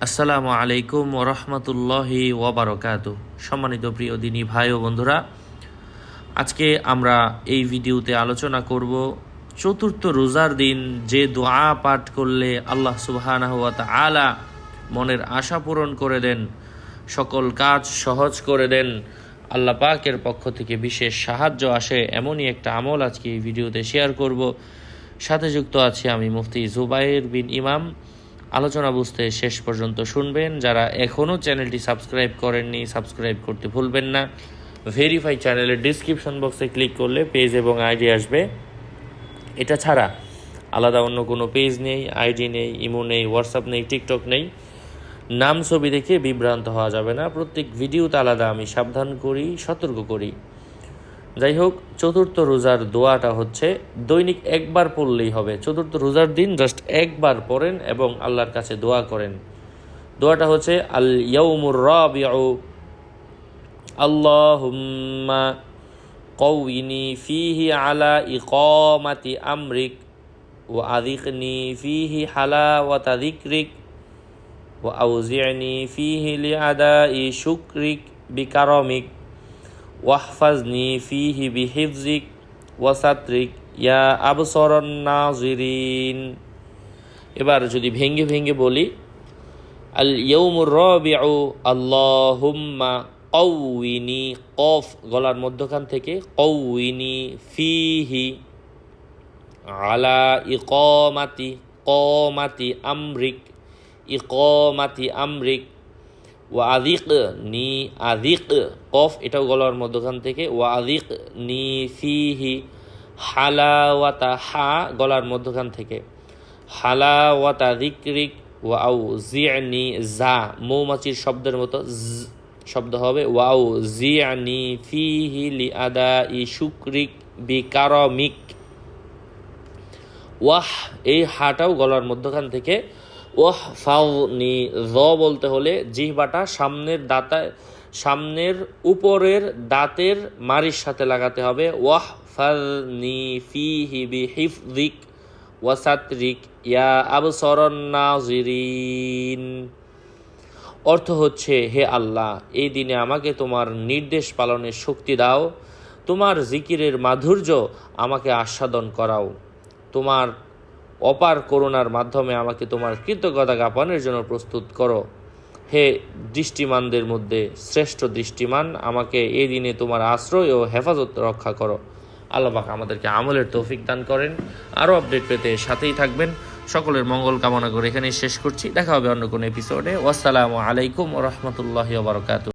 আসসালামু আলাইকুম ওরহমতুল্লাহি ওয়াবারাকাতুহু। সম্মানিত প্রিয় দিনী ভাই ও বন্ধুরা, আজকে আমরা এই ভিডিওতে আলোচনা করব চতুর্থ রোজার দিন যে দোয়া পাঠ করলে আল্লাহ সুবহানাহু ওয়া তাআলা মনের আশা পূরণ করে দেন, সকল কাজ সহজ করে দেন, আল্লাহ পাকের পক্ষ থেকে বিশেষ সাহায্য আসে, এমনই একটা আমল আজকে এই ভিডিওতে শেয়ার করব। সাথে যুক্ত আছি আমি মুফতি জুবাইর বিন ইমাম। আলোচনা বুঝতে শেষ পর্যন্ত শুনবেন। যারা এখনও চ্যানেলটি সাবস্ক্রাইব করেননি, সাবস্ক্রাইব করতে ভুলবেন না। ভেরিফাই চ্যানেলের ডিসক্রিপশন বক্সে ক্লিক করলে পেজ এবং আইডি আসবে। এটা ছাড়া আলাদা অন্য কোনো পেজ নেই, আইডি নেই, ইমো নেই, হোয়াটসঅ্যাপ নেই, টিকটক নেই। নাম ছবি দেখে বিভ্রান্ত হওয়া যাবে না। প্রত্যেক ভিডিওতে আলাদা আমি সাবধান করি, সতর্ক করি। যাই হোক, চতুর্থ রোজার দোয়াটা হচ্ছে দৈনিক একবার পড়লেই হবে। চতুর্থ রোজার দিন জাস্ট একবার পড়েন এবং আল্লাহর কাছে দোয়া করেন। দোয়াটা হচ্ছে আল ইয়াউমুর রাবিউ আল্লাহুম্মা কওয়িনি ফিহি আলা ইকামাতি আমরিক ওয়া আযিকনি ফিহি হালাওয়াতা যিকরিক ওয়া আউজি'নি ফিহি লিআদাই শুকরিক বিকারমিক ওয়াহফাজনি ফিহি বিহিফজিক ওয়াসাত্রিক ইয়া আবসরন নাজিরিন। এবার যদি ভেঙ্গে ভেঙ্গে বলি, আল ইয়াউমুর রাবিউ আল্লাহুম্মা কওয়িনি, কফ গলার মধ্যখান থেকে, কওয়িনি ফিহি আলা ইকামাতি, কমাতি আমরিক, ইকামাতি আমরিক ওয়া আযিকনি, আযিক কফ এটাও গলার মধ্যখান থেকে, ওয়া আযিকনি ফিহি হালাওয়াতা, হা গলার মধ্যখান থেকে, হালাওয়াতা যিকরিক ওয়া আউজি'নি, যা মৌমাছির শব্দের মতো শব্দ হবে, ওয়া আউজি'নি ফিহি লিআদাই শুকরিক বিকারমিক। ওয়াহ এই হাটাও গলার মধ্যখান থেকে, ওয়াহ ফাউনি, য বলতে হলে জিহ্বাটা সামনের উপরের দাঁতের মাড়ির সাথে লাগাতে হবে। ওয়াহ ফাজনি ফিহি বিহিফযিক ওয়াসাত্রিক ইয়া আবসরন নাজিরিন। অর্থ হচ্ছে, হে আল্লাহ, এই দিনে আমাকে তোমার নির্দেশ পালনের শক্তি দাও, তোমার জিকিরের মাধুর্য আমাকে আস্বাদন করাও, তোমার অপার করুণার মাধ্যমে আমাকে তোমার কৃতজ্ঞতা জ্ঞাপনের জন্য প্রস্তুত করো। হে দৃষ্টিমানদের মধ্যে শ্রেষ্ঠ দৃষ্টিমান, আমাকে এই দিনে তোমার আশ্রয় ও হেফাজত রক্ষা করো। আল্লাহ পাক আমাদেরকে আমলের তৌফিক দান করেন। আরও আপডেট পেতে সাথেই থাকবেন। সকলের মঙ্গল কামনা করে এখানেই শেষ করছি। দেখা হবে অন্য কোনো এপিসোডে। আসসালামু আলাইকুম ওয়া রাহমাতুল্লাহি ওয়া বারাকাতুহু।